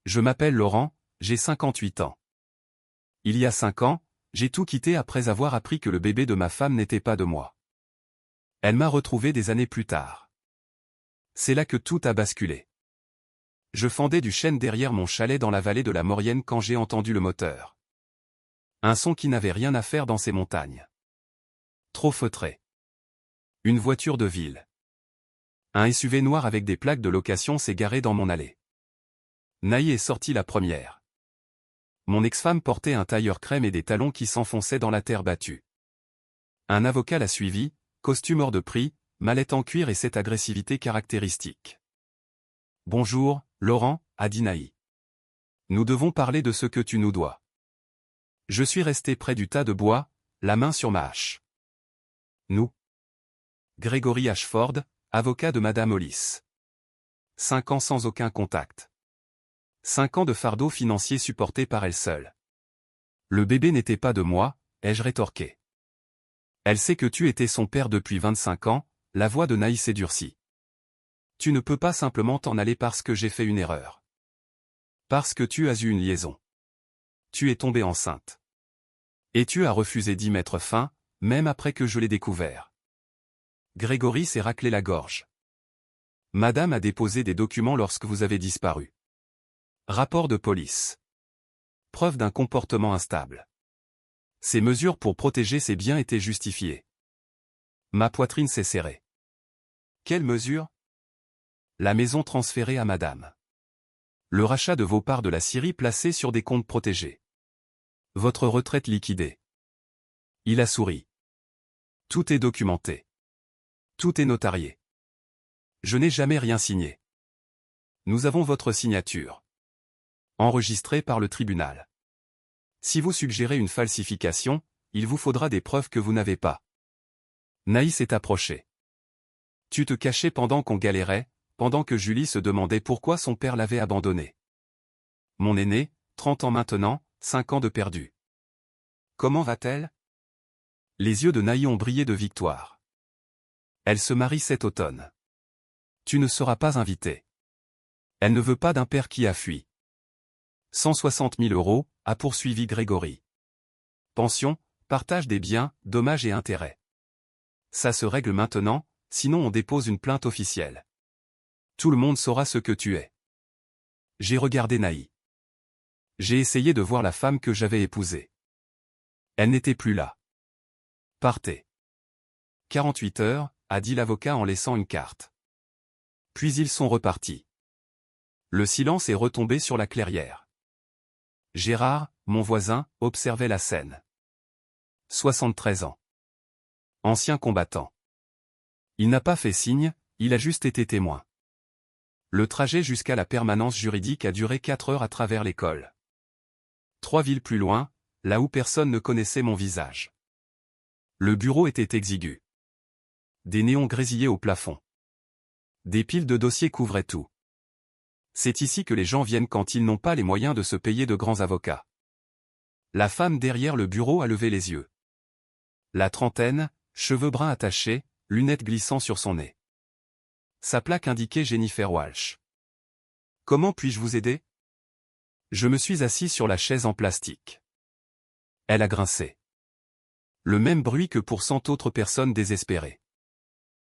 Je m'appelle Laurent, j'ai 58 ans. Il y a 5 ans, j'ai tout quitté après avoir appris que le bébé de ma femme n'était pas de moi. Elle m'a retrouvé des années plus tard. C'est là que tout a basculé. Je fendais du chêne derrière mon chalet dans la vallée de la Maurienne quand j'ai entendu le moteur. Un son qui n'avait rien à faire dans ces montagnes. Trop feutré. Une voiture de ville. Un SUV noir avec des plaques de location s'est garé dans mon allée. Naï est sortie la première. Mon ex-femme portait un tailleur crème et des talons qui s'enfonçaient dans la terre battue. Un avocat l'a suivi, costume hors de prix, mallette en cuir et cette agressivité caractéristique. « Bonjour, Laurent » a dit Naï. « Nous devons parler de ce que tu nous dois. » Je suis resté près du tas de bois, la main sur ma hache. « Nous. » Gregory Ashford, avocat de Madame Hollis. 5 ans sans aucun contact. 5 ans de fardeau financier supporté par elle seule. Le bébé n'était pas de moi, ai-je rétorqué. Elle sait que tu étais son père depuis 25 ans, la voix de Naï s'est durcie. Tu ne peux pas simplement t'en aller parce que j'ai fait une erreur. Parce que tu as eu une liaison. Tu es tombée enceinte. Et tu as refusé d'y mettre fin, même après que je l'ai découvert. Grégory s'est raclé la gorge. Madame a déposé des documents lorsque vous avez disparu. Rapport de police. Preuve d'un comportement instable. Ces mesures pour protéger ses biens étaient justifiées. Ma poitrine s'est serrée. Quelles mesures? La maison transférée à madame. Le rachat de vos parts de la Syrie placées sur des comptes protégés. Votre retraite liquidée. Il a souri. Tout est documenté. Tout est notarié. Je n'ai jamais rien signé. Nous avons votre signature. Enregistrée par le tribunal. Si vous suggérez une falsification, il vous faudra des preuves que vous n'avez pas. Naï s'est approché. Tu te cachais pendant qu'on galérait, pendant que Julie se demandait pourquoi son père l'avait abandonnée. Mon aînée, 30 ans maintenant, 5 ans de perdu. Comment va-t-elle? Les yeux de Naï ont brillé de victoire. Elle se marie cet automne. Tu ne seras pas invité. Elle ne veut pas d'un père qui a fui. 160 000 €, a poursuivi Grégory. Pension, partage des biens, dommages et intérêts. Ça se règle maintenant, sinon on dépose une plainte officielle. Tout le monde saura ce que tu es. J'ai regardé Naï. J'ai essayé de voir la femme que j'avais épousée. Elle n'était plus là. Partez. 48 heures, a dit l'avocat en laissant une carte. Puis ils sont repartis. Le silence est retombé sur la clairière. Gérard, mon voisin, observait la scène. 73 ans. Ancien combattant. Il n'a pas fait signe, il a juste été témoin. Le trajet jusqu'à la permanence juridique a duré 4 heures à travers l'école. 3 villes plus loin, là où personne ne connaissait mon visage. Le bureau était exigu. Des néons grésillaient au plafond. Des piles de dossiers couvraient tout. C'est ici que les gens viennent quand ils n'ont pas les moyens de se payer de grands avocats. La femme derrière le bureau a levé les yeux. La trentaine, cheveux bruns attachés, lunettes glissant sur son nez. Sa plaque indiquait Jennifer Walsh. Comment puis-je vous aider? Je me suis assis sur la chaise en plastique. Elle a grincé. Le même bruit que pour 100 autres personnes désespérées.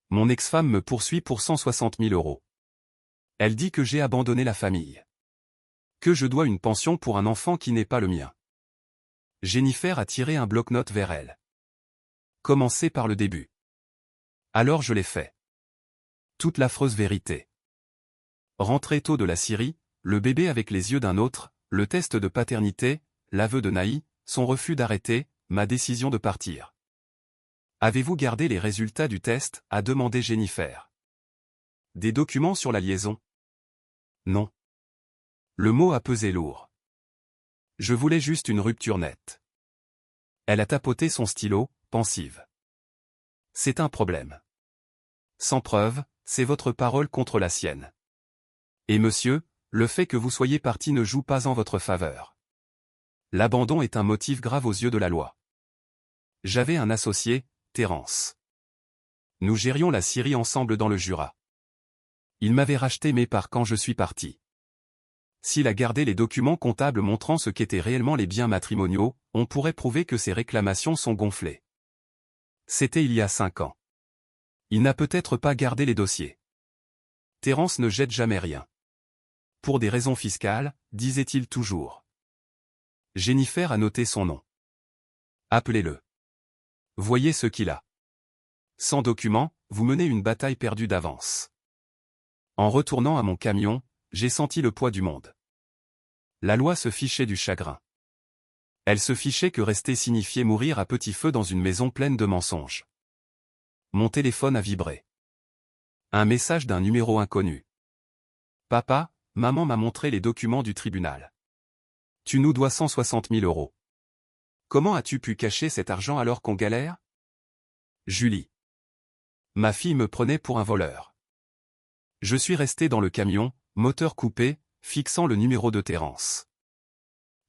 Mon ex-femme me poursuit pour 160 000 €. Elle dit que j'ai abandonné la famille. Que je dois une pension pour un enfant qui n'est pas le mien. Jennifer a tiré un bloc-notes vers elle. Commencez par le début. Alors je l'ai fait. Toute l'affreuse vérité. Rentré tôt de la Syrie, le bébé avec les yeux d'un autre, le test de paternité, l'aveu de Naï, son refus d'arrêter, ma décision de partir. Avez-vous gardé les résultats du test, a demandé Jennifer. Des documents sur la liaison? Non. Le mot a pesé lourd. Je voulais juste une rupture nette. Elle a tapoté son stylo, pensive. C'est un problème. Sans preuve, c'est votre parole contre la sienne. Et monsieur, le fait que vous soyez parti ne joue pas en votre faveur. L'abandon est un motif grave aux yeux de la loi. J'avais un associé, Terence. Nous gérions la Syrie ensemble dans le Jura. Il m'avait racheté mes parts quand je suis parti. S'il a gardé les documents comptables montrant ce qu'étaient réellement les biens matrimoniaux, on pourrait prouver que ses réclamations sont gonflées. C'était il y a 5 ans. Il n'a peut-être pas gardé les dossiers. Terence ne jette jamais rien. Pour des raisons fiscales, disait-il toujours. Jennifer a noté son nom. Appelez-le. Voyez ce qu'il a. Sans document, vous menez une bataille perdue d'avance. En retournant à mon camion, j'ai senti le poids du monde. La loi se fichait du chagrin. Elle se fichait que rester signifiait mourir à petit feu dans une maison pleine de mensonges. Mon téléphone a vibré. Un message d'un numéro inconnu. Papa, maman m'a montré les documents du tribunal. Tu nous dois 160 000 euros. Comment as-tu pu cacher cet argent alors qu'on galère? Julie. Ma fille me prenait pour un voleur. Je suis resté dans le camion, moteur coupé, fixant le numéro de Terence.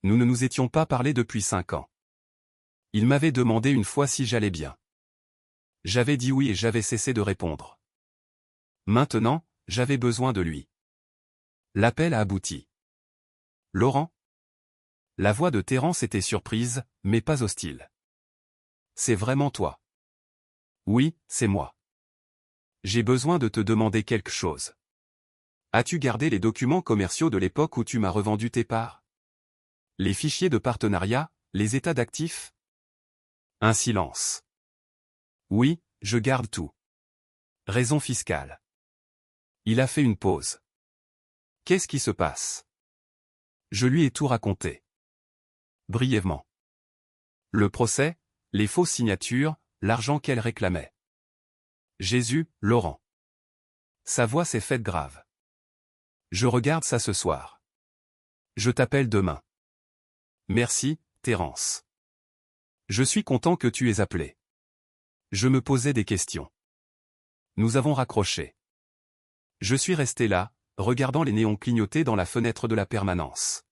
Nous ne nous étions pas parlé depuis 5 ans. Il m'avait demandé une fois si j'allais bien. J'avais dit oui et j'avais cessé de répondre. Maintenant, j'avais besoin de lui. L'appel a abouti. Laurent? La voix de Terence était surprise, mais pas hostile. C'est vraiment toi? Oui, c'est moi. J'ai besoin de te demander quelque chose. As-tu gardé les documents commerciaux de l'époque où tu m'as revendu tes parts? Les fichiers de partenariat, les états d'actifs? Un silence. Oui, je garde tout. Raison fiscale. Il a fait une pause. Qu'est-ce qui se passe? Je lui ai tout raconté. Brièvement. Le procès, les fausses signatures, l'argent qu'elle réclamait. Jésus, Laurent. Sa voix s'est faite grave. Je regarde ça ce soir. Je t'appelle demain. Merci, Terence. Je suis content que tu aies appelé. Je me posais des questions. Nous avons raccroché. Je suis resté là, regardant les néons clignoter dans la fenêtre de la permanence.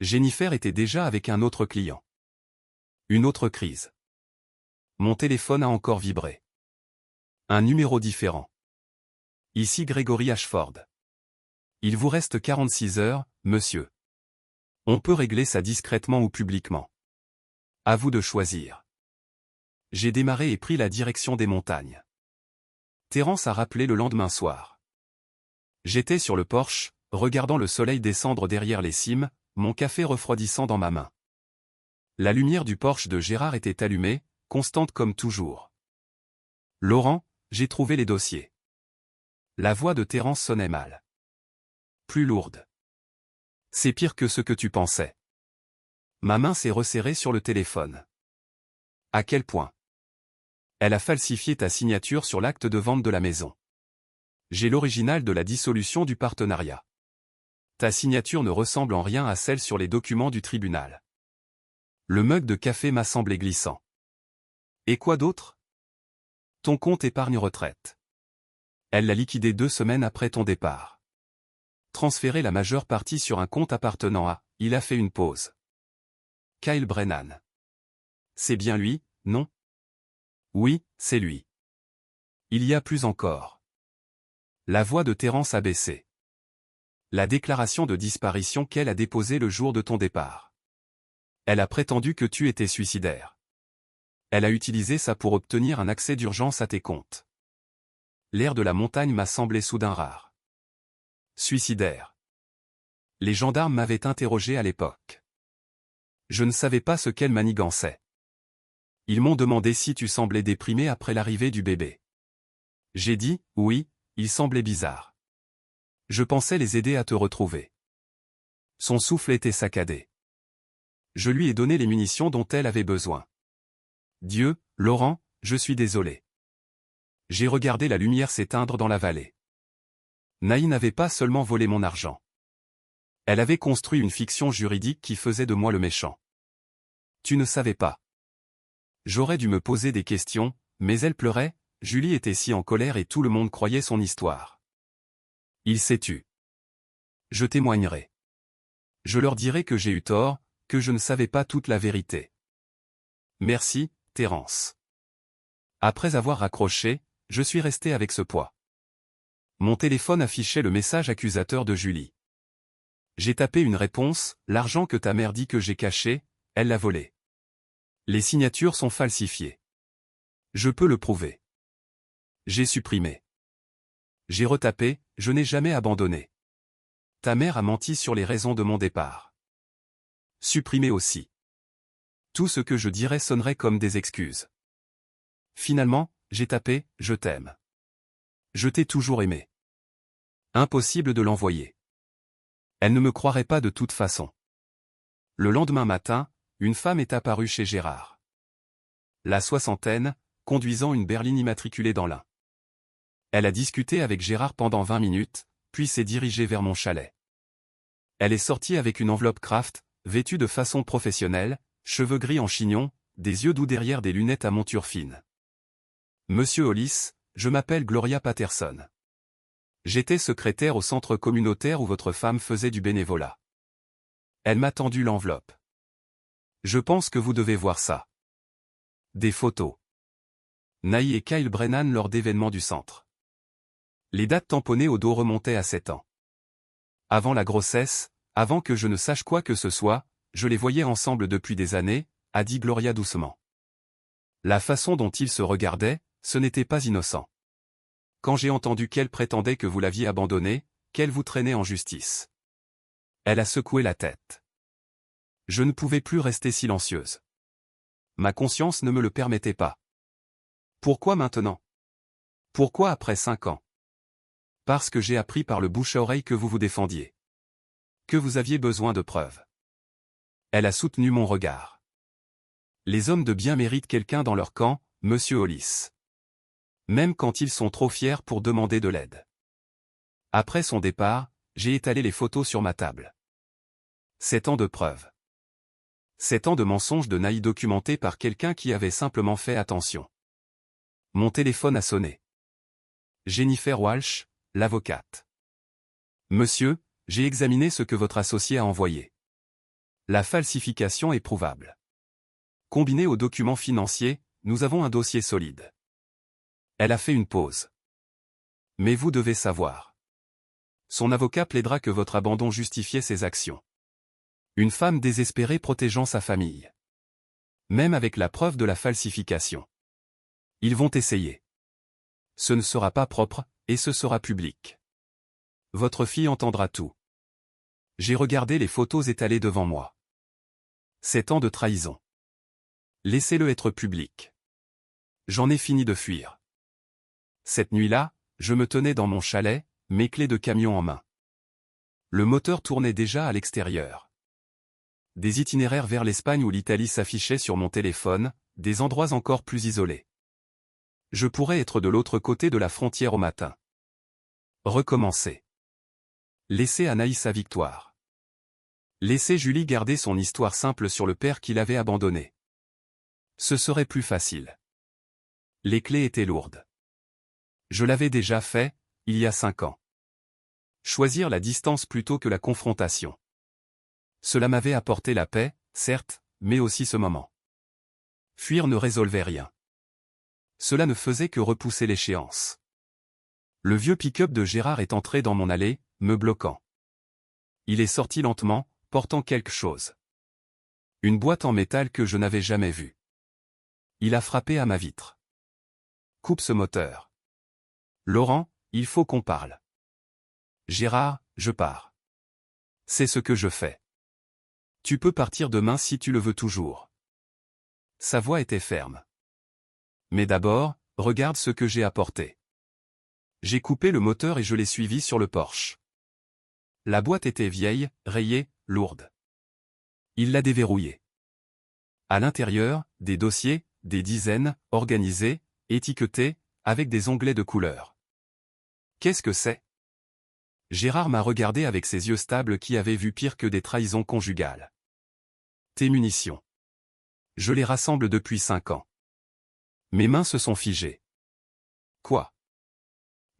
Jennifer était déjà avec un autre client. Une autre crise. Mon téléphone a encore vibré. Un numéro différent. Ici Grégory Ashford. Il vous reste 46 heures, monsieur. On peut régler ça discrètement ou publiquement. À vous de choisir. J'ai démarré et pris la direction des montagnes. Terence a rappelé le lendemain soir. J'étais sur le porche, regardant le soleil descendre derrière les cimes, mon café refroidissant dans ma main. La lumière du porche de Gérard était allumée, constante comme toujours. Laurent, j'ai trouvé les dossiers. La voix de Terence sonnait mal. Plus lourde. C'est pire que ce que tu pensais. Ma main s'est resserrée sur le téléphone. À quel point? Elle a falsifié ta signature sur l'acte de vente de la maison. J'ai l'original de la dissolution du partenariat. Ta signature ne ressemble en rien à celle sur les documents du tribunal. Le mug de café m'a semblé glissant. Et quoi d'autre? Ton compte épargne-retraite. Elle l'a liquidé 2 semaines après ton départ. Transférer la majeure partie sur un compte appartenant à, il a fait une pause. Kyle Brennan. C'est bien lui, non? Oui, c'est lui. Il y a plus encore. La voix de Terence a baissé. La déclaration de disparition qu'elle a déposée le jour de ton départ. Elle a prétendu que tu étais suicidaire. Elle a utilisé ça pour obtenir un accès d'urgence à tes comptes. L'air de la montagne m'a semblé soudain rare. Suicidaire. Les gendarmes m'avaient interrogé à l'époque. Je ne savais pas ce qu'elle manigançait. Ils m'ont demandé si tu semblais déprimé après l'arrivée du bébé. J'ai dit, oui, il semblait bizarre. Je pensais les aider à te retrouver. Son souffle était saccadé. Je lui ai donné les munitions dont elle avait besoin. Dieu, Laurent, je suis désolé. J'ai regardé la lumière s'éteindre dans la vallée. Naï n'avait pas seulement volé mon argent. Elle avait construit une fiction juridique qui faisait de moi le méchant. Tu ne savais pas. J'aurais dû me poser des questions, mais elle pleurait, Julie était si en colère et tout le monde croyait son histoire. Il s'est tu. Je témoignerai. Je leur dirai que j'ai eu tort, que je ne savais pas toute la vérité. Merci, Terence. Après avoir raccroché, je suis resté avec ce poids. Mon téléphone affichait le message accusateur de Julie. J'ai tapé une réponse, l'argent que ta mère dit que j'ai caché, elle l'a volé. Les signatures sont falsifiées. Je peux le prouver. J'ai supprimé. J'ai retapé, je n'ai jamais abandonné. Ta mère a menti sur les raisons de mon départ. Supprimé aussi. Tout ce que je dirais sonnerait comme des excuses. Finalement, j'ai tapé « Je t'aime ». Je t'ai toujours aimé. Impossible de l'envoyer. Elle ne me croirait pas de toute façon. Le lendemain matin, une femme est apparue chez Gérard. La soixantaine, conduisant une berline immatriculée dans l'Ain. Elle a discuté avec Gérard pendant 20 minutes, puis s'est dirigée vers mon chalet. Elle est sortie avec une enveloppe Kraft, vêtue de façon professionnelle, cheveux gris en chignon, des yeux doux derrière des lunettes à monture fine. Monsieur Hollis, je m'appelle Gloria Patterson. J'étais secrétaire au centre communautaire où votre femme faisait du bénévolat. Elle m'a tendu l'enveloppe. Je pense que vous devez voir ça. Des photos. Naï et Kyle Brennan lors d'événements du centre. Les dates tamponnées au dos remontaient à 7 ans. Avant la grossesse, avant que je ne sache quoi que ce soit, je les voyais ensemble depuis des années, a dit Gloria doucement. La façon dont ils se regardaient, ce n'était pas innocent. Quand j'ai entendu qu'elle prétendait que vous l'aviez abandonnée, qu'elle vous traînait en justice. Elle a secoué la tête. Je ne pouvais plus rester silencieuse. Ma conscience ne me le permettait pas. Pourquoi maintenant? Pourquoi après 5 ans? Parce que j'ai appris par le bouche à oreille que vous vous défendiez. Que vous aviez besoin de preuves. Elle a soutenu mon regard. Les hommes de bien méritent quelqu'un dans leur camp, monsieur Hollis. Même quand ils sont trop fiers pour demander de l'aide. Après son départ, j'ai étalé les photos sur ma table. 7 ans de preuves. 7 ans de mensonges de Naï documentés par quelqu'un qui avait simplement fait attention. Mon téléphone a sonné. Jennifer Walsh, l'avocate. Monsieur, j'ai examiné ce que votre associé a envoyé. La falsification est prouvable. Combiné aux documents financiers, nous avons un dossier solide. Elle a fait une pause. Mais vous devez savoir. Son avocat plaidera que votre abandon justifiait ses actions. Une femme désespérée protégeant sa famille. Même avec la preuve de la falsification. Ils vont essayer. Ce ne sera pas propre, et ce sera public. Votre fille entendra tout. J'ai regardé les photos étalées devant moi. 7 ans de trahison. Laissez-le être public. J'en ai fini de fuir. Cette nuit-là, je me tenais dans mon chalet, mes clés de camion en main. Le moteur tournait déjà à l'extérieur. Des itinéraires vers l'Espagne ou l'Italie s'affichaient sur mon téléphone, des endroits encore plus isolés. Je pourrais être de l'autre côté de la frontière au matin. Recommencer. Laisser Anaïs sa victoire. Laisser Julie garder son histoire simple sur le père qui l'avait abandonné. Ce serait plus facile. Les clés étaient lourdes. Je l'avais déjà fait, il y a 5 ans. Choisir la distance plutôt que la confrontation. Cela m'avait apporté la paix, certes, mais aussi ce moment. Fuir ne résolvait rien. Cela ne faisait que repousser l'échéance. Le vieux pick-up de Gérard est entré dans mon allée, me bloquant. Il est sorti lentement, portant quelque chose. Une boîte en métal que je n'avais jamais vue. Il a frappé à ma vitre. Coupe ce moteur. Laurent, il faut qu'on parle. Gérard, je pars. C'est ce que je fais. Tu peux partir demain si tu le veux toujours. Sa voix était ferme. Mais d'abord, regarde ce que j'ai apporté. J'ai coupé le moteur et je l'ai suivi sur le porche. La boîte était vieille, rayée, lourde. Il l'a déverrouillée. À l'intérieur, des dossiers, des dizaines, organisés, étiquetés, avec des onglets de couleur. Qu'est-ce que c'est? Gérard m'a regardé avec ses yeux stables qui avaient vu pire que des trahisons conjugales. Tes munitions. Je les rassemble depuis 5 ans. Mes mains se sont figées. Quoi?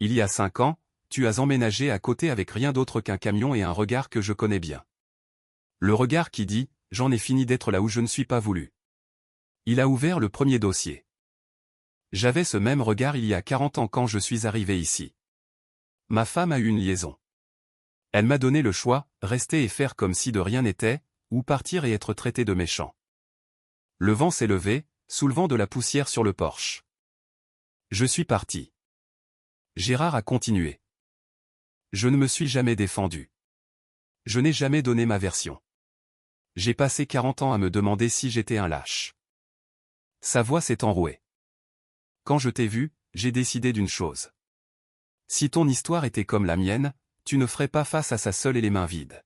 Il y a 5 ans, tu as emménagé à côté avec rien d'autre qu'un camion et un regard que je connais bien. Le regard qui dit, j'en ai fini d'être là où je ne suis pas voulu. Il a ouvert le premier dossier. J'avais ce même regard il y a 40 ans quand je suis arrivé ici. Ma femme a eu une liaison. Elle m'a donné le choix, rester et faire comme si de rien n'était, ou partir et être traité de méchant. Le vent s'est levé, soulevant de la poussière sur le porche. Je suis parti. Gérard a continué. Je ne me suis jamais défendu. Je n'ai jamais donné ma version. J'ai passé 40 ans à me demander si j'étais un lâche. Sa voix s'est enrouée. Quand je t'ai vu, j'ai décidé d'une chose. Si ton histoire était comme la mienne, tu ne ferais pas face à ça seule et les mains vides.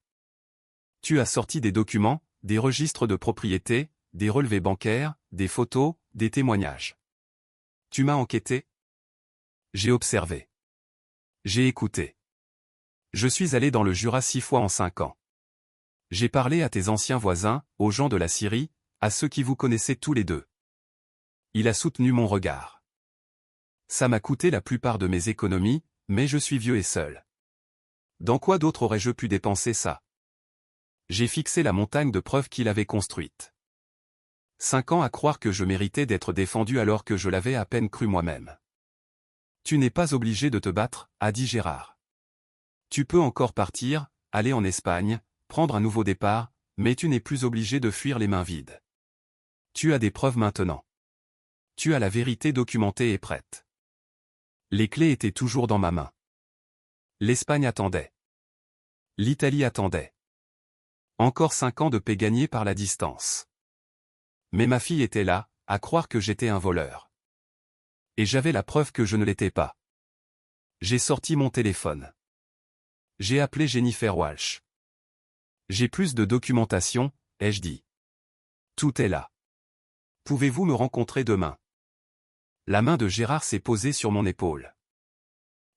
Tu as sorti des documents, des registres de propriété, des relevés bancaires, des photos, des témoignages. Tu m'as enquêté? J'ai observé. J'ai écouté. Je suis allé dans le Jura 6 fois en 5 ans. J'ai parlé à tes anciens voisins, aux gens de la Syrie, à ceux qui vous connaissaient tous les deux. Il a soutenu mon regard. Ça m'a coûté la plupart de mes économies, mais je suis vieux et seul. Dans quoi d'autre aurais-je pu dépenser ça? J'ai fixé la montagne de preuves qu'il avait construite. 5 ans à croire que je méritais d'être défendu alors que je l'avais à peine cru moi-même. Tu n'es pas obligé de te battre, a dit Gérard. Tu peux encore partir, aller en Espagne, prendre un nouveau départ, mais tu n'es plus obligé de fuir les mains vides. Tu as des preuves maintenant. Tu as la vérité documentée et prête. Les clés étaient toujours dans ma main. L'Espagne attendait. L'Italie attendait. Encore 5 ans de paix gagnés par la distance. Mais ma fille était là, à croire que j'étais un voleur. Et j'avais la preuve que je ne l'étais pas. J'ai sorti mon téléphone. J'ai appelé Jennifer Walsh. J'ai plus de documentation, ai-je dit. Tout est là. Pouvez-vous me rencontrer demain? La main de Gérard s'est posée sur mon épaule.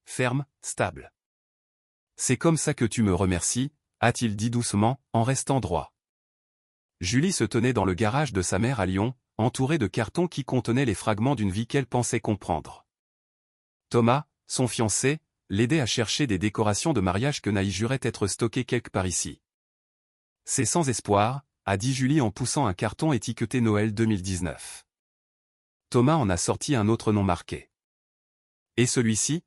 Ferme, stable. C'est comme ça que tu me remercies, a-t-il dit doucement, en restant droit. Julie se tenait dans le garage de sa mère à Lyon, entourée de cartons qui contenaient les fragments d'une vie qu'elle pensait comprendre. Thomas, son fiancé, l'aidait à chercher des décorations de mariage que Naï jurait être stockées quelque part ici. C'est sans espoir, a dit Julie en poussant un carton étiqueté Noël 2019. Thomas en a sorti un autre non marqué. Et celui-ci?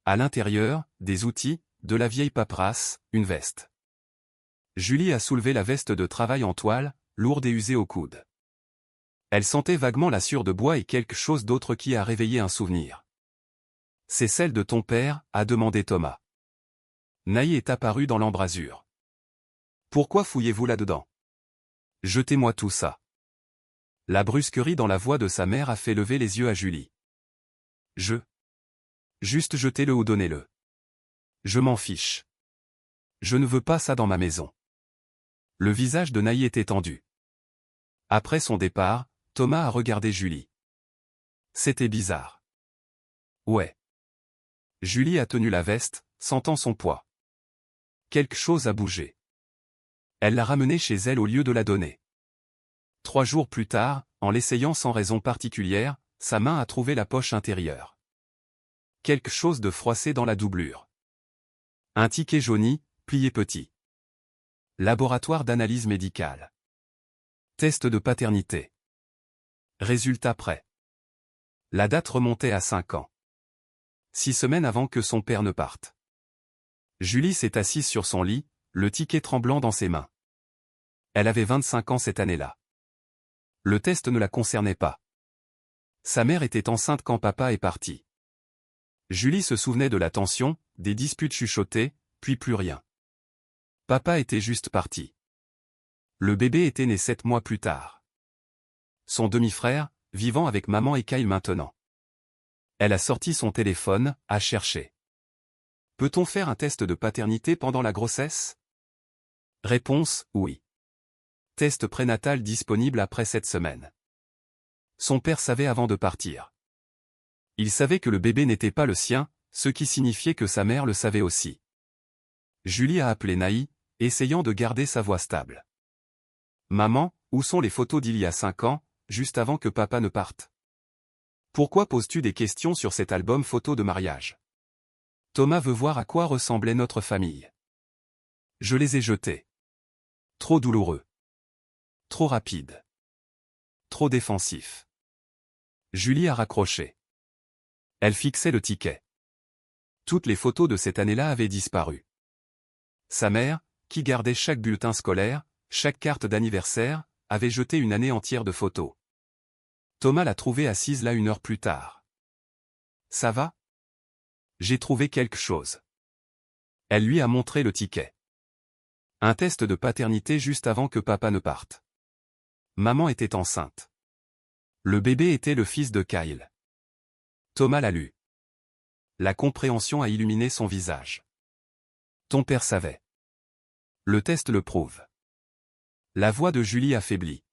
À l'intérieur, des outils, de la vieille paperasse, une veste. Julie a soulevé la veste de travail en toile, lourde et usée au coude. Elle sentait vaguement la sciure de bois et quelque chose d'autre qui a réveillé un souvenir. C'est celle de ton père, a demandé Thomas. Naï est apparue dans l'embrasure. Pourquoi fouillez-vous là-dedans? Jetez-moi tout ça. La brusquerie dans la voix de sa mère a fait lever les yeux à Julie. Juste jetez-le ou donnez-le. Je m'en fiche. Je ne veux pas ça dans ma maison. Le visage de Naï était tendu. Après son départ, Thomas a regardé Julie. C'était bizarre. Ouais. Julie a tenu la veste, sentant son poids. Quelque chose a bougé. Elle l'a ramenée chez elle au lieu de la donner. 3 jours plus tard, en l'essayant sans raison particulière, sa main a trouvé la poche intérieure. Quelque chose de froissé dans la doublure. Un ticket jauni, plié petit. Laboratoire d'analyse médicale. Test de paternité. Résultat prêt. La date remontait à 5 ans. 6 semaines avant que son père ne parte. Julie s'est assise sur son lit, le ticket tremblant dans ses mains. Elle avait 25 ans cette année-là. Le test ne la concernait pas. Sa mère était enceinte quand papa est parti. Julie se souvenait de la tension, des disputes chuchotées, puis plus rien. Papa était juste parti. Le bébé était né 7 mois plus tard. Son demi-frère, vivant avec maman et Kyle maintenant. Elle a sorti son téléphone, a cherché. Peut-on faire un test de paternité pendant la grossesse? Réponse, oui. Test prénatal disponible après 7 semaines. Son père savait avant de partir. Il savait que le bébé n'était pas le sien, ce qui signifiait que sa mère le savait aussi. Julie a appelé Naï, essayant de garder sa voix stable. Maman, où sont les photos d'il y a 5 ans, juste avant que papa ne parte? Pourquoi poses-tu des questions sur cet album photo de mariage? Thomas veut voir à quoi ressemblait notre famille. Je les ai jetés. Trop douloureux. Trop rapide. Trop défensif. Julie a raccroché. Elle fixait le ticket. Toutes les photos de cette année-là avaient disparu. Sa mère, qui gardait chaque bulletin scolaire, chaque carte d'anniversaire, avait jeté une année entière de photos. Thomas l'a trouvée assise là 1 heure plus tard. « Ça va ? J'ai trouvé quelque chose. » Elle lui a montré le ticket. Un test de paternité juste avant que papa ne parte. Maman était enceinte. Le bébé était le fils de Kyle. Thomas l'a lu. La compréhension a illuminé son visage. Ton père savait. Le test le prouve. La voix de Julie affaiblit.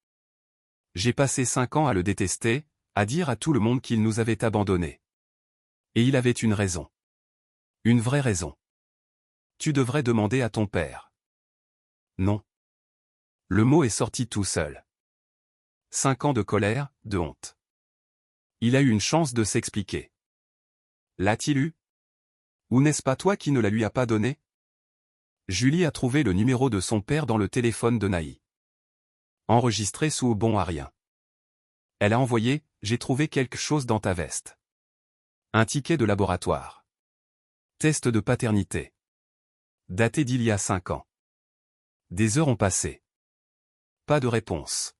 J'ai passé 5 ans à le détester, à dire à tout le monde qu'il nous avait abandonnés. Et il avait une raison. Une vraie raison. Tu devrais demander à ton père. Non. Le mot est sorti tout seul. 5 ans de colère, de honte. Il a eu une chance de s'expliquer. L'a-t-il eu? Ou n'est-ce pas toi qui ne la lui as pas donné? Julie a trouvé le numéro de son père dans le téléphone de Naï. Enregistré sous bon à rien. Elle a envoyé « J'ai trouvé quelque chose dans ta veste. » Un ticket de laboratoire. Test de paternité. Daté d'il y a 5 ans. Des heures ont passé. Pas de réponse.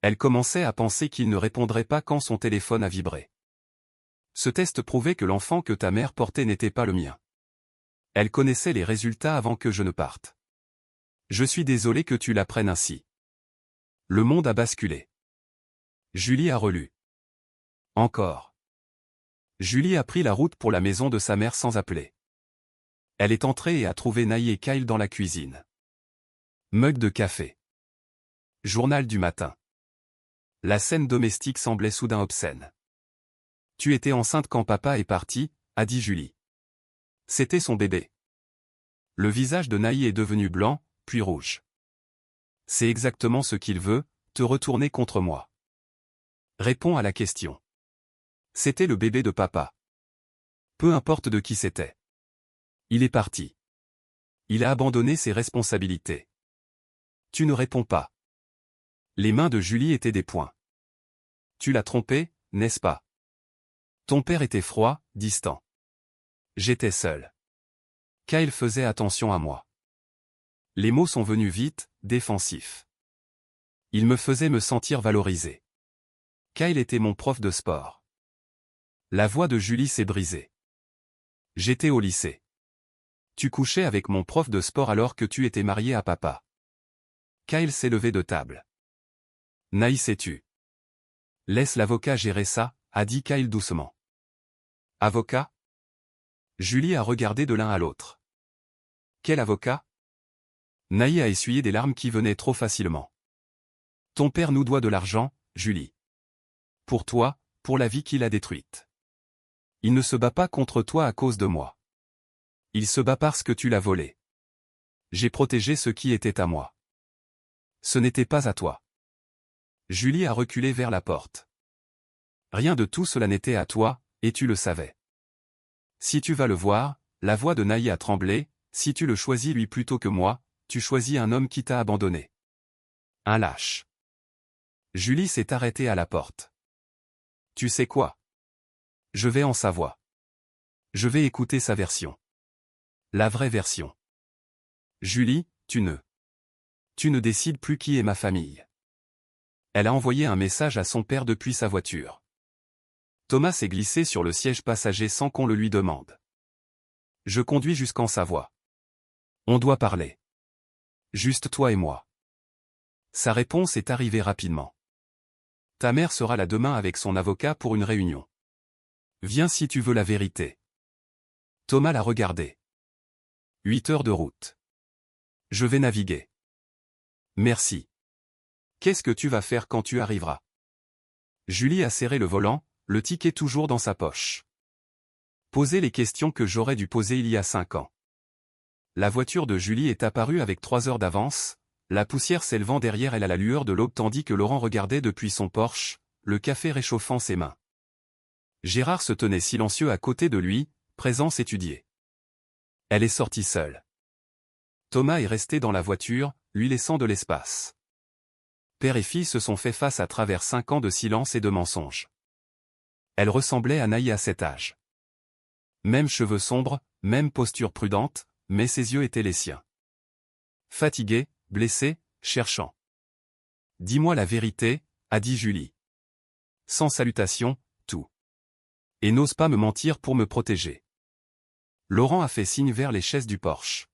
Elle commençait à penser qu'il ne répondrait pas quand son téléphone a vibré. Ce test prouvait que l'enfant que ta mère portait n'était pas le mien. Elle connaissait les résultats avant que je ne parte. Je suis désolé que tu l'apprennes ainsi. Le monde a basculé. Julie a relu. Encore. Julie a pris la route pour la maison de sa mère sans appeler. Elle est entrée et a trouvé Naï et Kyle dans la cuisine. Mug de café. Journal du matin. La scène domestique semblait soudain obscène. Tu étais enceinte quand papa est parti, a dit Julie. C'était son bébé. Le visage de Naï est devenu blanc, puis rouge. C'est exactement ce qu'il veut, te retourner contre moi. Réponds à la question. C'était le bébé de papa. Peu importe de qui c'était. Il est parti. Il a abandonné ses responsabilités. Tu ne réponds pas. Les mains de Julie étaient des poings. Tu l'as trompé, n'est-ce pas? Ton père était froid, distant. J'étais seul. Kyle faisait attention à moi. Les mots sont venus vite, défensifs. Il me faisait me sentir valorisé. Kyle était mon prof de sport. La voix de Julie s'est brisée. J'étais au lycée. Tu couchais avec mon prof de sport alors que tu étais marié à papa. Kyle s'est levé de table. Naï sais-tu. Laisse l'avocat gérer ça, a dit Kyle doucement. Avocat? Julie a regardé de l'un à l'autre. Quel avocat? Naï a essuyé des larmes qui venaient trop facilement. Ton père nous doit de l'argent, Julie. Pour toi, pour la vie qu'il a détruite. Il ne se bat pas contre toi à cause de moi. Il se bat parce que tu l'as volé. J'ai protégé ce qui était à moi. Ce n'était pas à toi. Julie a reculé vers la porte. Rien de tout cela n'était à toi, et tu le savais. Si tu vas le voir, la voix de Naï a tremblé, si tu le choisis lui plutôt que moi, tu choisis un homme qui t'a abandonné. Un lâche. Julie s'est arrêtée à la porte. Tu sais quoi? Je vais en savoir. Je vais écouter sa version. La vraie version. Julie, tu ne décides plus qui est ma famille. Elle a envoyé un message à son père depuis sa voiture. Thomas s'est glissé sur le siège passager sans qu'on le lui demande. Je conduis jusqu'en Savoie. On doit parler. Juste toi et moi. Sa réponse est arrivée rapidement. Ta mère sera là demain avec son avocat pour une réunion. Viens si tu veux la vérité. Thomas l'a regardé. 8 heures de route. Je vais naviguer. Merci. Qu'est-ce que tu vas faire quand tu arriveras? Julie a serré le volant, le ticket toujours dans sa poche. Poser les questions que j'aurais dû poser il y a 5 ans. La voiture de Julie est apparue avec 3 heures d'avance, la poussière s'élevant derrière elle à la lueur de l'aube tandis que Laurent regardait depuis son Porsche, le café réchauffant ses mains. Gérard se tenait silencieux à côté de lui, présence étudiée. Elle est sortie seule. Thomas est resté dans la voiture, lui laissant de l'espace. Père et fille se sont fait face à travers 5 ans de silence et de mensonges. Elle ressemblait à Naï à cet âge. Même cheveux sombres, même posture prudente, mais ses yeux étaient les siens. Fatigué, blessé, cherchant. Dis-moi la vérité, a dit Julie. Sans salutation, tout. Et n'ose pas me mentir pour me protéger. Laurent a fait signe vers les chaises du porche.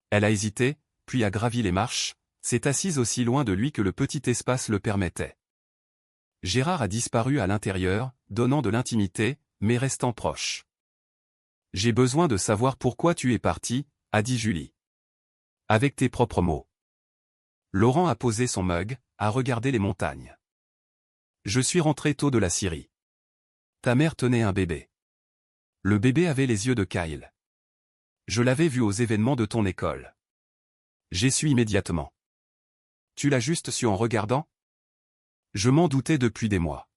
Elle a hésité, puis a gravi les marches, s'est assise aussi loin de lui que le petit espace le permettait. Gérard a disparu à l'intérieur, donnant de l'intimité, mais restant proche. J'ai besoin de savoir pourquoi tu es parti, a dit Julie. Avec tes propres mots. Laurent a posé son mug, a regardé les montagnes. Je suis rentré tôt de la Syrie. Ta mère tenait un bébé. Le bébé avait les yeux de Kyle. Je l'avais vu aux événements de ton école. J'ai su immédiatement. Tu l'as juste su en regardant? Je m'en doutais depuis des mois.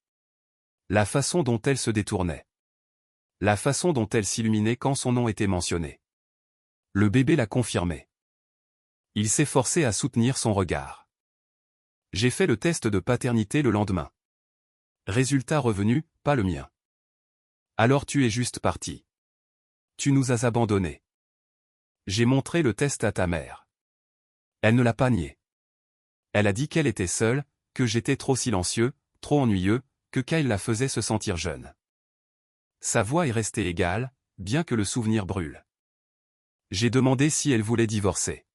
La façon dont elle se détournait. La façon dont elle s'illuminait quand son nom était mentionné. Le bébé l'a confirmé. Il s'est forcé à soutenir son regard. J'ai fait le test de paternité le lendemain. Résultat revenu, pas le mien. Alors tu es juste parti. Tu nous as abandonnés. J'ai montré le test à ta mère. Elle ne l'a pas nié. Elle a dit qu'elle était seule, que j'étais trop silencieux, trop ennuyeux, que Kyle la faisait se sentir jeune. Sa voix est restée égale, bien que le souvenir brûle. J'ai demandé si elle voulait divorcer.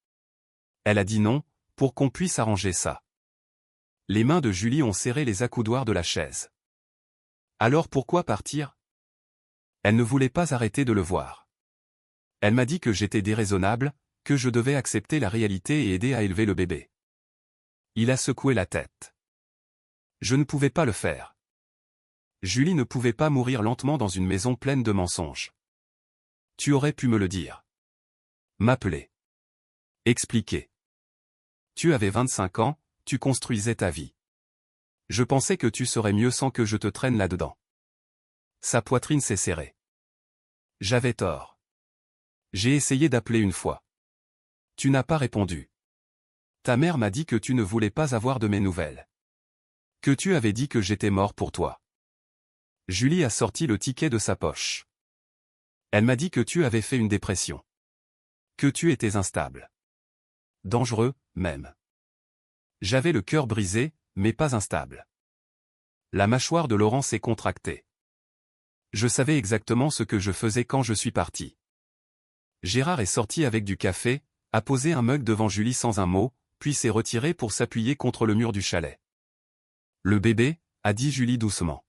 Elle a dit non, pour qu'on puisse arranger ça. Les mains de Julie ont serré les accoudoirs de la chaise. Alors pourquoi partir? Elle ne voulait pas arrêter de le voir. Elle m'a dit que j'étais déraisonnable, que je devais accepter la réalité et aider à élever le bébé. Il a secoué la tête. Je ne pouvais pas le faire. Julie ne pouvait pas mourir lentement dans une maison pleine de mensonges. Tu aurais pu me le dire. M'appeler. Expliquer. Tu avais 25 ans, tu construisais ta vie. Je pensais que tu serais mieux sans que je te traîne là-dedans. Sa poitrine s'est serrée. J'avais tort. J'ai essayé d'appeler une fois. Tu n'as pas répondu. Ta mère m'a dit que tu ne voulais pas avoir de mes nouvelles. Que tu avais dit que j'étais mort pour toi. Julie a sorti le ticket de sa poche. Elle m'a dit que tu avais fait une dépression. Que tu étais instable. Dangereux, même. J'avais le cœur brisé, mais pas instable. La mâchoire de Laurent s'est contractée. Je savais exactement ce que je faisais quand je suis parti. Gérard est sorti avec du café, a posé un mug devant Julie sans un mot, puis s'est retiré pour s'appuyer contre le mur du chalet. Le bébé, a dit Julie doucement.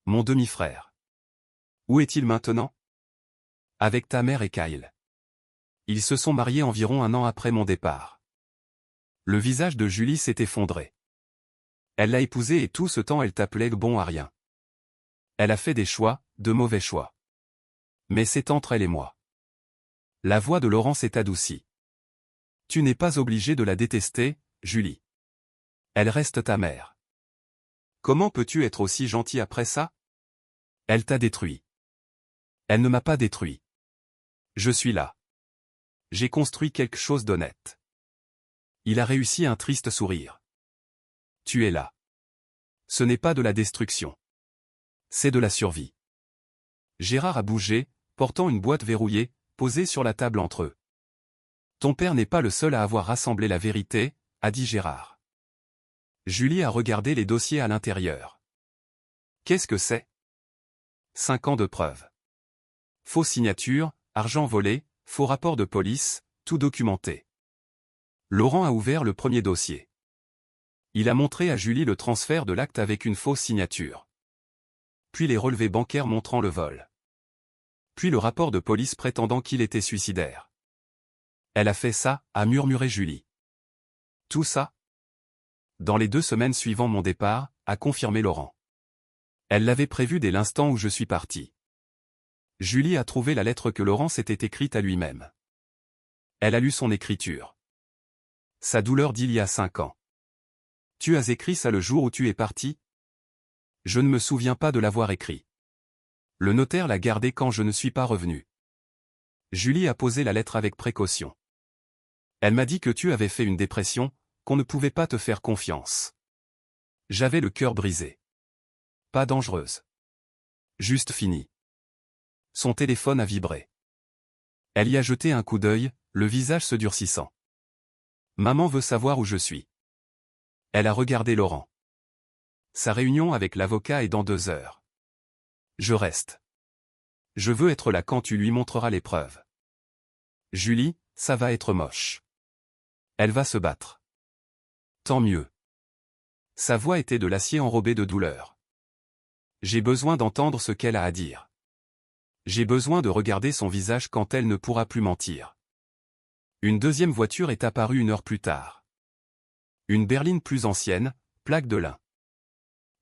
Mon demi-frère. Où est-il maintenant? Avec ta mère et Kyle. Ils se sont mariés environ un an après mon départ. Le visage de Julie s'est effondré. Elle l'a épousé et tout ce temps elle t'appelait bon à rien. Elle a fait des choix, de mauvais choix. Mais c'est entre elle et moi. La voix de Laurent s'est adoucie. Tu n'es pas obligé de la détester, Julie. Elle reste ta mère. Comment peux-tu être aussi gentil après ça? Elle t'a détruit. Elle ne m'a pas détruit. Je suis là. J'ai construit quelque chose d'honnête. Il a réussi un triste sourire. Tu es là. Ce n'est pas de la destruction. C'est de la survie. Gérard a bougé, portant une boîte verrouillée, posée sur la table entre eux. Ton père n'est pas le seul à avoir rassemblé la vérité, a dit Gérard. Julie a regardé les dossiers à l'intérieur. Qu'est-ce que c'est? 5 ans de preuves. Faux signature, argent volé, faux rapport de police, tout documenté. Laurent a ouvert le premier dossier. Il a montré à Julie le transfert de l'acte avec une fausse signature. Puis les relevés bancaires montrant le vol. Puis le rapport de police prétendant qu'il était suicidaire. Elle a fait ça, a murmuré Julie. Tout ça? Dans les 2 semaines suivant mon départ, a confirmé Laurent. Elle l'avait prévu dès l'instant où je suis parti. Julie a trouvé la lettre que Laurent s'était écrite à lui-même. Elle a lu son écriture. Sa douleur d'il y a 5 ans. Tu as écrit ça le jour où tu es parti? Je ne me souviens pas de l'avoir écrit. Le notaire l'a gardé quand je ne suis pas revenu. Julie a posé la lettre avec précaution. Elle m'a dit que tu avais fait une dépression, qu'on ne pouvait pas te faire confiance. J'avais le cœur brisé. Pas dangereuse. Juste fini. Son téléphone a vibré. Elle y a jeté un coup d'œil, le visage se durcissant. Maman veut savoir où je suis. Elle a regardé Laurent. Sa réunion avec l'avocat est dans 2 heures. Je reste. Je veux être là quand tu lui montreras les preuves. Julie, ça va être moche. Elle va se battre. Tant mieux. Sa voix était de l'acier enrobé de douleur. J'ai besoin d'entendre ce qu'elle a à dire. J'ai besoin de regarder son visage quand elle ne pourra plus mentir. Une deuxième voiture est apparue 1 heure plus tard. Une berline plus ancienne, plaque de lin.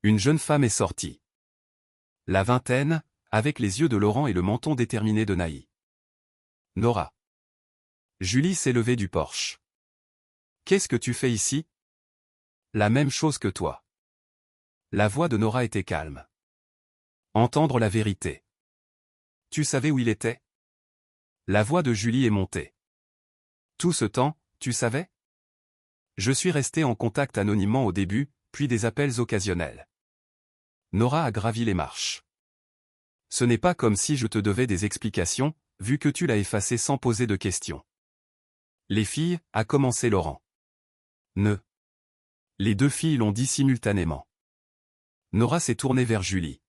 Une jeune femme est sortie. La vingtaine, avec les yeux de Laurent et le menton déterminé de Naï. Nora. Julie s'est levée du porche. Qu'est-ce que tu fais ici? La même chose que toi. La voix de Nora était calme. Entendre la vérité. Tu savais où il était? La voix de Julie est montée. Tout ce temps, tu savais? Je suis resté en contact anonymement au début, puis des appels occasionnels. Nora a gravi les marches. Ce n'est pas comme si je te devais des explications, vu que tu l'as effacé sans poser de questions. Les filles, a commencé Laurent. Ne. Les 2 filles l'ont dit simultanément. Nora s'est tournée vers Julie.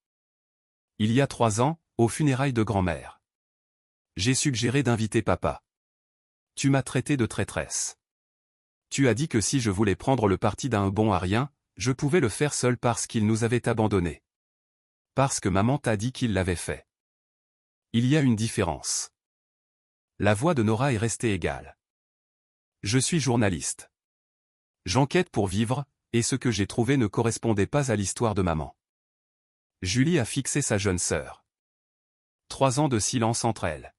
Il y a 3 ans, aux funérailles de grand-mère. J'ai suggéré d'inviter papa. Tu m'as traité de traîtresse. Tu as dit que si je voulais prendre le parti d'un bon à rien, je pouvais le faire seul parce qu'il nous avait abandonnés. Parce que maman t'a dit qu'il l'avait fait. Il y a une différence. La voix de Nora est restée égale. Je suis journaliste. J'enquête pour vivre, et ce que j'ai trouvé ne correspondait pas à l'histoire de maman. Julie a fixé sa jeune sœur. 3 ans de silence entre elles.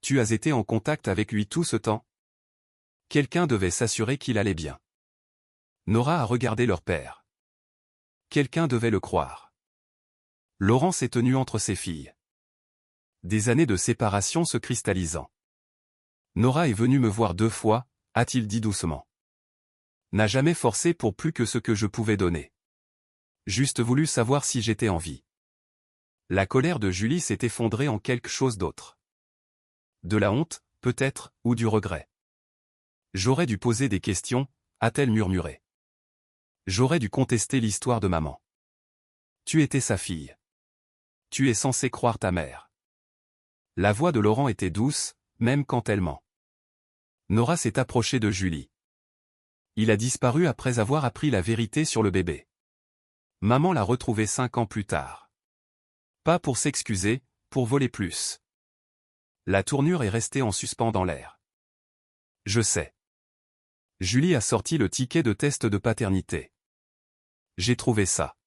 Tu as été en contact avec lui tout ce temps? Quelqu'un devait s'assurer qu'il allait bien. Nora a regardé leur père. Quelqu'un devait le croire. Laurent s'est tenu entre ses filles. Des années de séparation se cristallisant. Nora est venue me voir 2 fois, a-t-il dit doucement. N'a jamais forcé pour plus que ce que je pouvais donner. Juste voulu savoir si j'étais en vie. La colère de Julie s'est effondrée en quelque chose d'autre. De la honte, peut-être, ou du regret. J'aurais dû poser des questions, a-t-elle murmuré. J'aurais dû contester l'histoire de maman. Tu étais sa fille. Tu es censé croire ta mère. La voix de Laurent était douce, même quand elle ment. Nora s'est approchée de Julie. Il a disparu après avoir appris la vérité sur le bébé. Maman l'a retrouvé 5 ans plus tard. Pas pour s'excuser, pour voler plus. La tournure est restée en suspens dans l'air. Je sais. Julie a sorti le ticket de test de paternité. J'ai trouvé ça.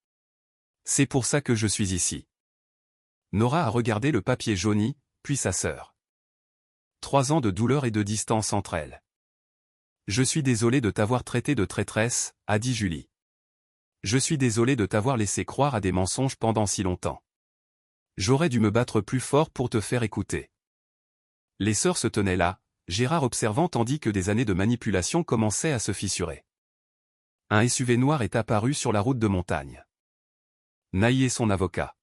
C'est pour ça que je suis ici. Nora a regardé le papier jauni, puis sa sœur. 3 ans de douleur et de distance entre elles. Je suis désolé de t'avoir traité de traîtresse, a dit Julie. Je suis désolé de t'avoir laissé croire à des mensonges pendant si longtemps. J'aurais dû me battre plus fort pour te faire écouter. Les sœurs se tenaient là, Gérard observant tandis que des années de manipulation commençaient à se fissurer. Un SUV noir est apparu sur la route de montagne. Naï est son avocat.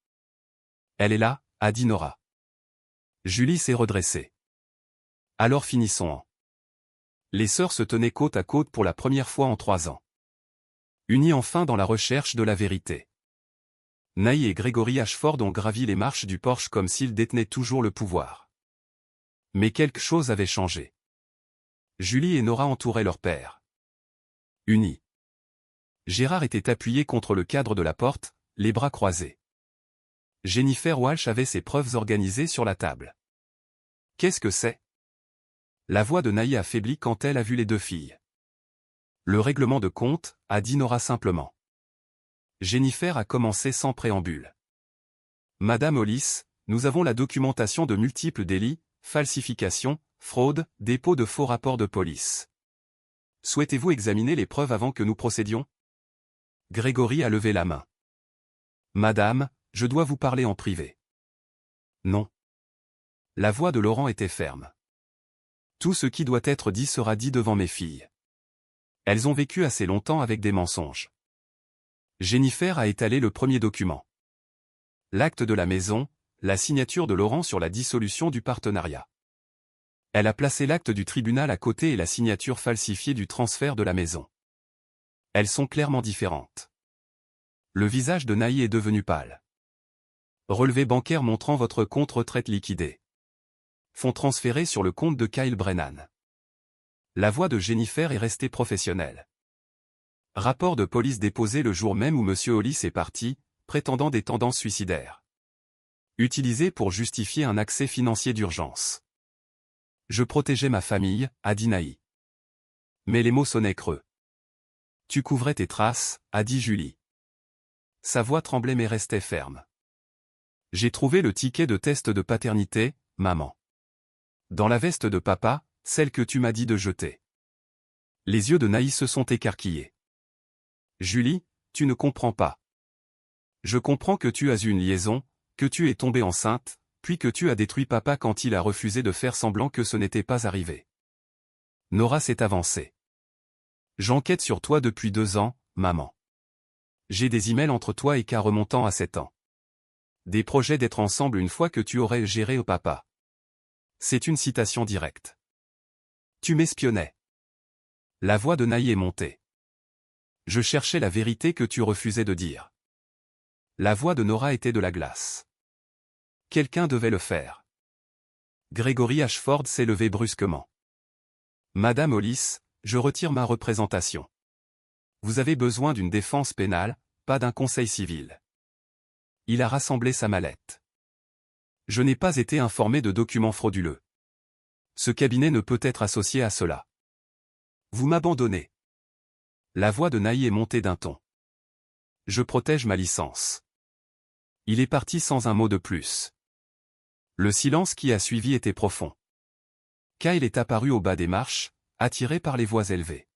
Elle est là, a dit Nora. Julie s'est redressée. Alors finissons-en. Les sœurs se tenaient côte à côte pour la première fois en 3 ans. Unies enfin dans la recherche de la vérité. Naï et Grégory Ashford ont gravi les marches du porche comme s'ils détenaient toujours le pouvoir. Mais quelque chose avait changé. Julie et Nora entouraient leur père. Unis. Gérard était appuyé contre le cadre de la porte, les bras croisés. Jennifer Walsh avait ses preuves organisées sur la table. Qu'est-ce que c'est? La voix de Naï a faibli quand elle a vu les 2 filles. Le règlement de compte, a dit Nora simplement. Jennifer a commencé sans préambule. Madame Hollis, nous avons la documentation de multiples délits, falsification, fraude, dépôt de faux rapports de police. Souhaitez-vous examiner les preuves avant que nous procédions? Grégory a levé la main. Madame, je dois vous parler en privé. Non. La voix de Laurent était ferme. Tout ce qui doit être dit sera dit devant mes filles. Elles ont vécu assez longtemps avec des mensonges. Jennifer a étalé le premier document. L'acte de la maison, la signature de Laurent sur la dissolution du partenariat. Elle a placé l'acte du tribunal à côté et la signature falsifiée du transfert de la maison. Elles sont clairement différentes. Le visage de Naï est devenu pâle. Relevé bancaire montrant votre compte retraite liquidé. Fonds transférés sur le compte de Kyle Brennan. La voix de Jennifer est restée professionnelle. Rapport de police déposé le jour même où M. Hollis est parti, prétendant des tendances suicidaires. Utilisé pour justifier un accès financier d'urgence. Je protégeais ma famille, a dit Naï. Mais les mots sonnaient creux. Tu couvrais tes traces, a dit Julie. Sa voix tremblait mais restait ferme. J'ai trouvé le ticket de test de paternité, maman. Dans la veste de papa, celle que tu m'as dit de jeter. Les yeux de Naï se sont écarquillés. Julie, tu ne comprends pas. Je comprends que tu as eu une liaison, que tu es tombée enceinte, puis que tu as détruit papa quand il a refusé de faire semblant que ce n'était pas arrivé. Nora s'est avancée. J'enquête sur toi depuis 2 ans, maman. J'ai des emails entre toi et K remontant à 7 ans. Des projets d'être ensemble une fois que tu aurais géré au papa. C'est une citation directe. Tu m'espionnais. La voix de Naï est montée. Je cherchais la vérité que tu refusais de dire. La voix de Nora était de la glace. Quelqu'un devait le faire. Gregory Ashford s'est levé brusquement. Madame Hollis, je retire ma représentation. Vous avez besoin d'une défense pénale, pas d'un conseil civil. Il a rassemblé sa mallette. Je n'ai pas été informé de documents frauduleux. Ce cabinet ne peut être associé à cela. Vous m'abandonnez. La voix de Naï est montée d'un ton. Je protège ma licence. Il est parti sans un mot de plus. Le silence qui a suivi était profond. Kyle est apparu au bas des marches, attiré par les voix élevées.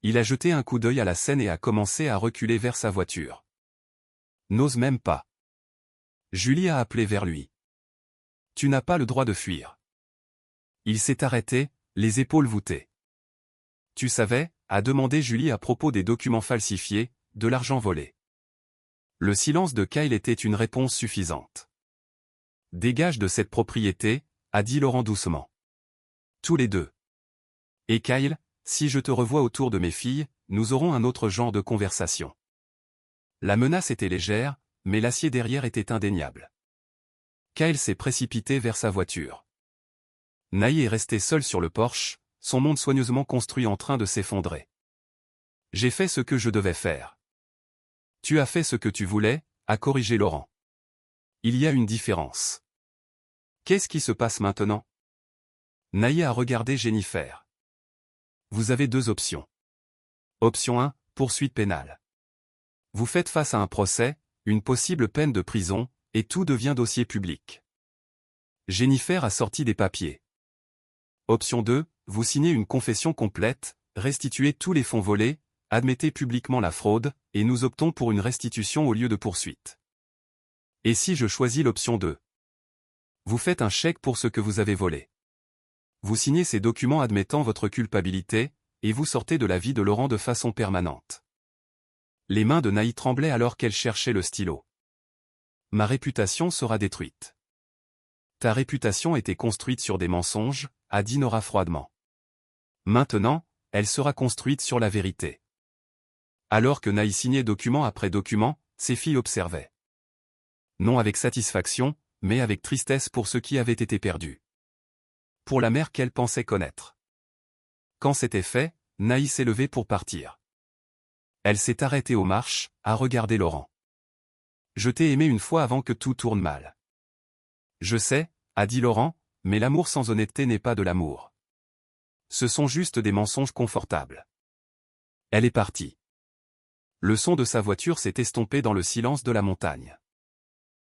Il a jeté un coup d'œil à la scène et a commencé à reculer vers sa voiture. N'ose même pas. Julie a appelé vers lui. Tu n'as pas le droit de fuir. Il s'est arrêté, les épaules voûtées. Tu savais, a demandé Julie à propos des documents falsifiés, de l'argent volé. Le silence de Kyle était une réponse suffisante. Dégage de cette propriété, a dit Laurent doucement. Tous les deux. Et Kyle, si je te revois autour de mes filles, nous aurons un autre genre de conversation. La menace était légère, mais l'acier derrière était indéniable. Kyle s'est précipité vers sa voiture. Naï est resté seul sur le porche, son monde soigneusement construit en train de s'effondrer. J'ai fait ce que je devais faire. Tu as fait ce que tu voulais, a corrigé Laurent. Il y a une différence. Qu'est-ce qui se passe maintenant? Naï a regardé Jennifer. Vous avez 2 options. Option 1, poursuite pénale. Vous faites face à un procès, une possible peine de prison, et tout devient dossier public. Jennifer a sorti des papiers. Option 2, vous signez une confession complète, restituez tous les fonds volés, admettez publiquement la fraude, et nous optons pour une restitution au lieu de poursuite. Et si je choisis l'option 2? Vous faites un chèque pour ce que vous avez volé. Vous signez ces documents admettant votre culpabilité, et vous sortez de la vie de Laurent de façon permanente. Les mains de Naï tremblaient alors qu'elle cherchait le stylo. Ma réputation sera détruite. Ta réputation était construite sur des mensonges, a dit Nora froidement. Maintenant, elle sera construite sur la vérité. Alors que Naï signait document après document, ses filles observaient. Non avec satisfaction, mais avec tristesse pour ce qui avait été perdu. Pour la mère qu'elle pensait connaître. Quand c'était fait, Naï s'est levée pour partir. Elle s'est arrêtée aux marches, à regarder Laurent. Je t'ai aimé une fois avant que tout tourne mal. Je sais, a dit Laurent, mais l'amour sans honnêteté n'est pas de l'amour. Ce sont juste des mensonges confortables. Elle est partie. Le son de sa voiture s'est estompé dans le silence de la montagne.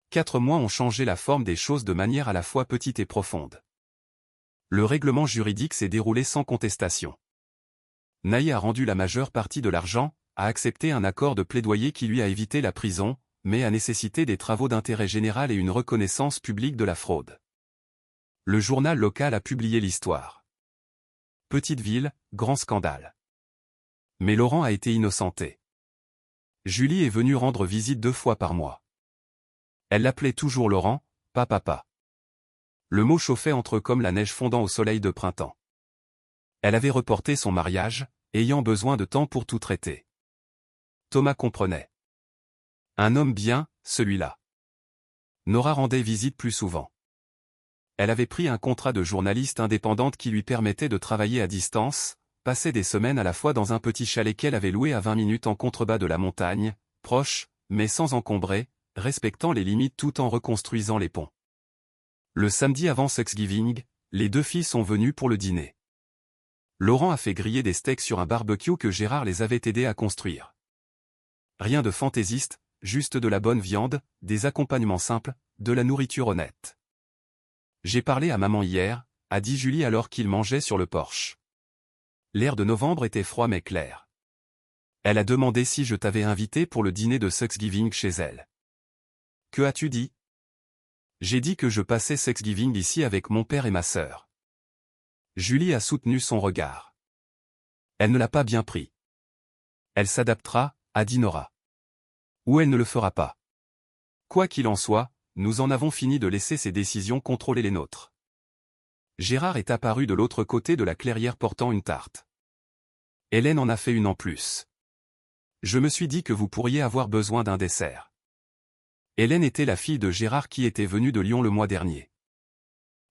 4 mois ont changé la forme des choses de manière à la fois petite et profonde. Le règlement juridique s'est déroulé sans contestation. Naï a rendu la majeure partie de l'argent, a accepté un accord de plaidoyer qui lui a évité la prison, mais a nécessité des travaux d'intérêt général et une reconnaissance publique de la fraude. Le journal local a publié l'histoire. Petite ville, grand scandale. Mais Laurent a été innocenté. Julie est venue rendre visite 2 fois par mois. Elle l'appelait toujours Laurent, pas papa. Le mot chauffait entre eux comme la neige fondant au soleil de printemps. Elle avait reporté son mariage, ayant besoin de temps pour tout traiter. Thomas comprenait. Un homme bien, celui-là. Nora rendait visite plus souvent. Elle avait pris un contrat de journaliste indépendante qui lui permettait de travailler à distance, passer des semaines à la fois dans un petit chalet qu'elle avait loué à 20 minutes en contrebas de la montagne, proche, mais sans encombrer, respectant les limites tout en reconstruisant les ponts. Le samedi avant Thanksgiving, les deux filles sont venues pour le dîner. Laurent a fait griller des steaks sur un barbecue que Gérard les avait aidés à construire. Rien de fantaisiste, juste de la bonne viande, des accompagnements simples, de la nourriture honnête. J'ai parlé à maman hier, a dit Julie alors qu'ils mangeaient sur le porche. L'air de novembre était froid mais clair. Elle a demandé si je t'avais invité pour le dîner de Thanksgiving chez elle. Que as-tu dit? J'ai dit que je passais Thanksgiving ici avec mon père et ma sœur. Julie a soutenu son regard. Elle ne l'a pas bien pris. Elle s'adaptera, a dit Nora. Ou elle ne le fera pas. Quoi qu'il en soit, nous en avons fini de laisser ses décisions contrôler les nôtres. Gérard est apparu de l'autre côté de la clairière portant une tarte. Hélène en a fait une en plus. Je me suis dit que vous pourriez avoir besoin d'un dessert. Hélène était la fille de Gérard qui était venue de Lyon le mois dernier.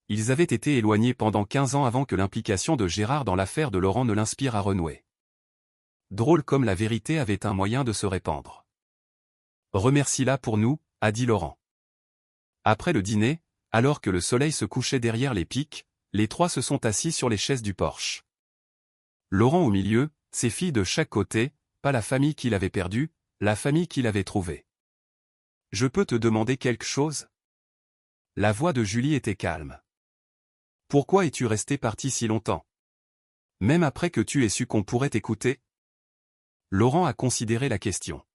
Ils avaient été éloignés pendant 15 ans avant que l'implication de Gérard dans l'affaire de Laurent ne l'inspire à renouer. Drôle comme la vérité avait un moyen de se répandre. Remercie-la pour nous, a dit Laurent. Après le dîner, alors que le soleil se couchait derrière les pics, les trois se sont assis sur les chaises du porche. Laurent au milieu, ses filles de chaque côté, pas la famille qu'il avait perdue, la famille qu'il avait trouvée. Je peux te demander quelque chose? La voix de Julie était calme. Pourquoi es-tu resté parti si longtemps? Même après que tu aies su qu'on pourrait t'écouter? Laurent a considéré la question.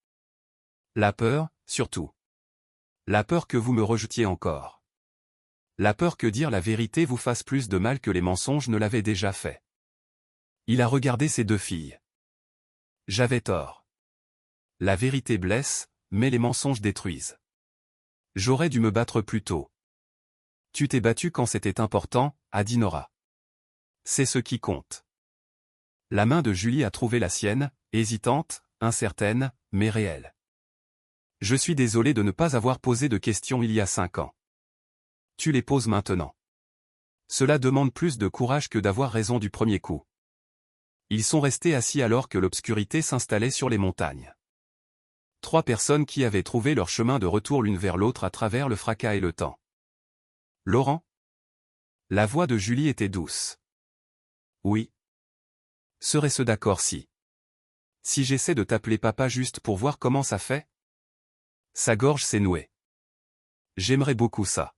La peur, surtout. La peur que vous me rejetiez encore. La peur que dire la vérité vous fasse plus de mal que les mensonges ne l'avaient déjà fait. Il a regardé ses deux filles. J'avais tort. La vérité blesse, mais les mensonges détruisent. J'aurais dû me battre plus tôt. Tu t'es battu quand c'était important, a dit Nora. C'est ce qui compte. La main de Julie a trouvé la sienne, hésitante, incertaine, mais réelle. Je suis désolé de ne pas avoir posé de questions il y a 5 ans. Tu les poses maintenant. Cela demande plus de courage que d'avoir raison du premier coup. Ils sont restés assis alors que l'obscurité s'installait sur les montagnes. 3 personnes qui avaient trouvé leur chemin de retour l'une vers l'autre à travers le fracas et le temps. Laurent? La voix de Julie était douce. Oui. Serait-ce d'accord si j'essaie de t'appeler papa juste pour voir comment ça fait? Sa gorge s'est nouée. J'aimerais beaucoup ça.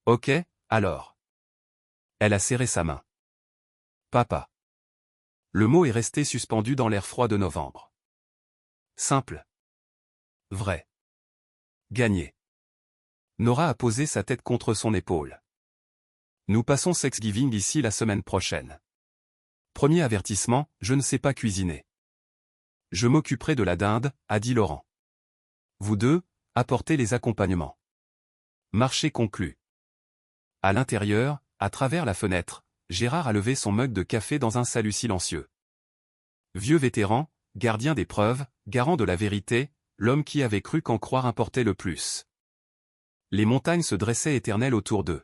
Ok, alors. Elle a serré sa main. Papa. Le mot est resté suspendu dans l'air froid de novembre. Simple. Vrai. Gagné. Nora a posé sa tête contre son épaule. Nous passons Thanksgiving ici la semaine prochaine. Premier avertissement, je ne sais pas cuisiner. Je m'occuperai de la dinde, a dit Laurent. Vous deux, apportez les accompagnements. Marché conclu. À l'intérieur, à travers la fenêtre, Gérard a levé son mug de café dans un salut silencieux. Vieux vétéran, gardien des preuves, garant de la vérité, l'homme qui avait cru qu'en croire importait le plus. Les montagnes se dressaient éternelles autour d'eux.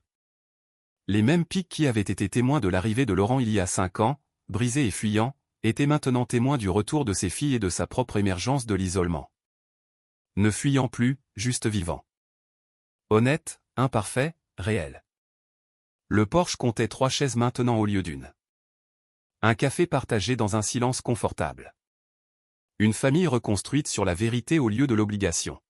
Les mêmes pics qui avaient été témoins de l'arrivée de Laurent il y a 5 ans, brisés et fuyants, étaient maintenant témoins du retour de ses filles et de sa propre émergence de l'isolement. Ne fuyant plus, juste vivant. Honnête, imparfait, réel. Le porche comptait 3 chaises maintenant au lieu d'une. Un café partagé dans un silence confortable. Une famille reconstruite sur la vérité au lieu de l'obligation.